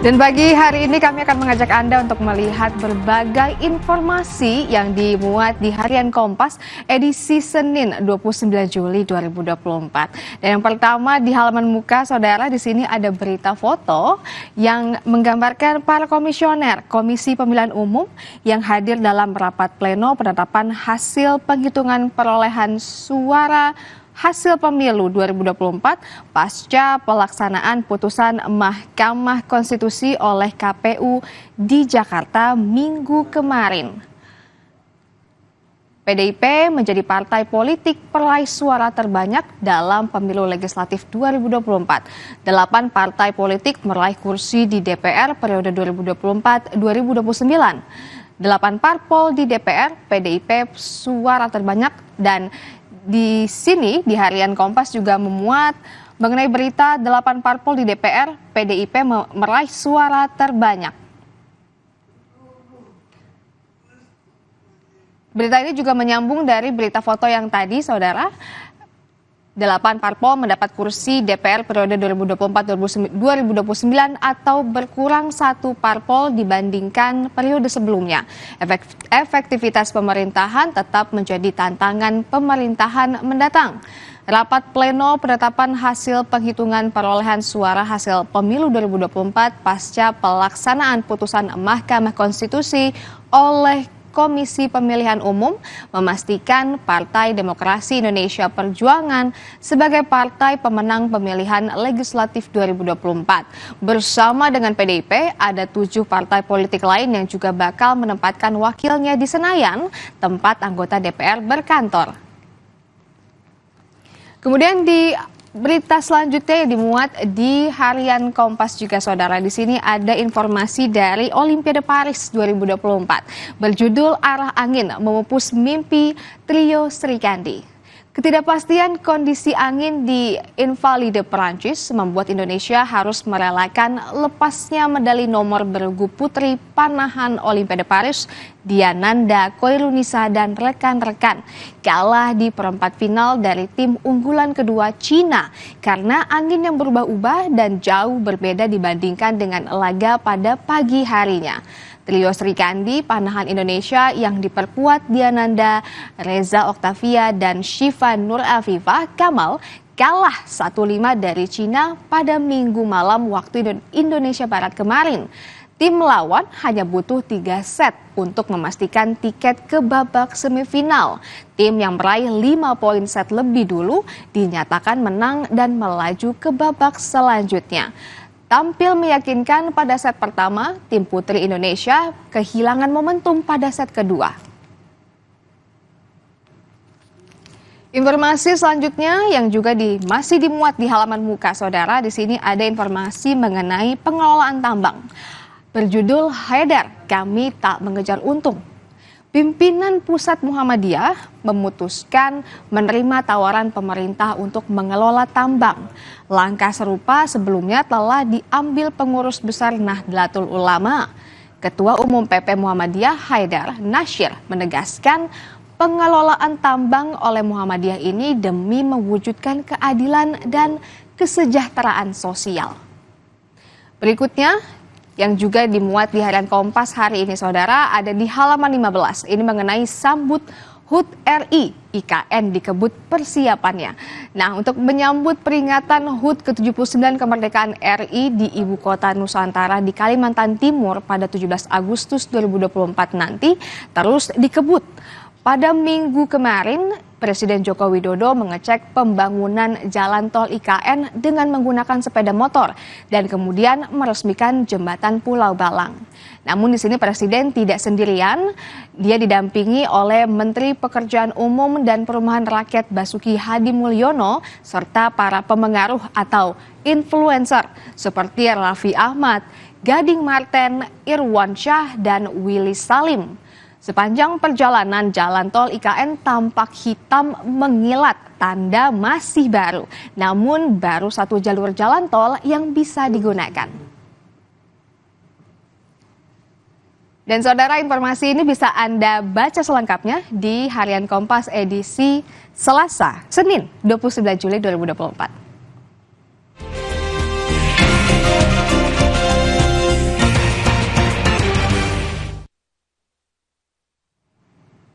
Dan pagi hari ini kami akan mengajak Anda untuk melihat berbagai informasi yang dimuat di Harian Kompas edisi Senin 29 Juli 2024. Dan yang pertama di halaman muka saudara, di sini ada berita foto yang menggambarkan para komisioner Komisi Pemilihan Umum yang hadir dalam rapat pleno penetapan hasil penghitungan perolehan suara hasil pemilu 2024 pasca pelaksanaan putusan Mahkamah Konstitusi oleh KPU di Jakarta Minggu kemarin. PDIP menjadi partai politik peraih suara terbanyak dalam pemilu legislatif 2024. 8 partai politik meraih kursi di DPR periode 2024-2029. 8 parpol di DPR, PDIP suara terbanyak, dan di sini di Harian Kompas juga memuat mengenai berita 8 parpol di DPR, PDIP meraih suara terbanyak. Berita ini juga menyambung dari berita foto yang tadi, saudara. 8 parpol mendapat kursi DPR periode 2024-2029 atau berkurang 1 parpol dibandingkan periode sebelumnya. Efektivitas pemerintahan tetap menjadi tantangan pemerintahan mendatang. Rapat pleno penetapan hasil penghitungan perolehan suara hasil pemilu 2024 pasca pelaksanaan putusan Mahkamah Konstitusi oleh Komisi Pemilihan Umum memastikan Partai Demokrasi Indonesia Perjuangan sebagai partai pemenang pemilihan legislatif 2024. Bersama dengan PDIP, ada 7 partai politik lain yang juga bakal menempatkan wakilnya di Senayan, tempat anggota DPR berkantor. Kemudian di berita selanjutnya yang dimuat di Harian Kompas juga, saudara, di sini ada informasi dari Olimpiade Paris 2024 berjudul Arah Angin Memupus Mimpi Trio Srikandi. Ketidakpastian kondisi angin di Invalide, Perancis membuat Indonesia harus merelakan lepasnya medali nomor bergu putri panahan Olimpiade Paris Diananda Koirunisa dan rekan-rekan kalah di perempat final dari tim unggulan kedua Cina karena angin yang berubah-ubah dan jauh berbeda dibandingkan dengan laga pada pagi harinya. Trio Srikandi panahan Indonesia yang diperkuat Diananda, Reza Oktavia, dan Syifa Nur Afifah Kamal kalah 1-5 dari Cina pada Minggu malam waktu Indonesia Barat kemarin. Tim lawan hanya butuh 3 set untuk memastikan tiket ke babak semifinal. Tim yang meraih 5 poin set lebih dulu dinyatakan menang dan melaju ke babak selanjutnya. Tampil meyakinkan pada set pertama, tim putri Indonesia kehilangan momentum pada set kedua. Informasi selanjutnya yang juga masih dimuat di halaman muka, saudara, di sini ada informasi mengenai pengelolaan tambang. Berjudul Haidar, Kami Tak Mengejar Untung. Pimpinan Pusat Muhammadiyah memutuskan menerima tawaran pemerintah untuk mengelola tambang. Langkah serupa sebelumnya telah diambil pengurus besar Nahdlatul Ulama. Ketua Umum PP Muhammadiyah Haidar Nasir menegaskan pengelolaan tambang oleh Muhammadiyah ini demi mewujudkan keadilan dan kesejahteraan sosial. Berikutnya, yang juga dimuat di Harian Kompas hari ini, saudara, ada di halaman 15. Ini mengenai sambut HUT RI, IKN dikebut persiapannya. Nah, untuk menyambut peringatan HUT ke-79 kemerdekaan RI di Ibu Kota Nusantara di Kalimantan Timur pada 17 Agustus 2024 nanti terus dikebut. Pada minggu kemarin, Presiden Joko Widodo mengecek pembangunan jalan tol IKN dengan menggunakan sepeda motor dan kemudian meresmikan jembatan Pulau Balang. Namun di sini Presiden tidak sendirian, dia didampingi oleh Menteri Pekerjaan Umum dan Perumahan Rakyat Basuki Hadi Mulyono serta para pemengaruh atau influencer seperti Raffi Ahmad, Gading Marten, Irwan Syah, dan Willy Salim. Sepanjang perjalanan jalan tol IKN tampak hitam mengilat, tanda masih baru. Namun baru 1 jalur jalan tol yang bisa digunakan. Dan saudara, informasi ini bisa Anda baca selengkapnya di Harian Kompas edisi Selasa, Senin 29 Juli 2024.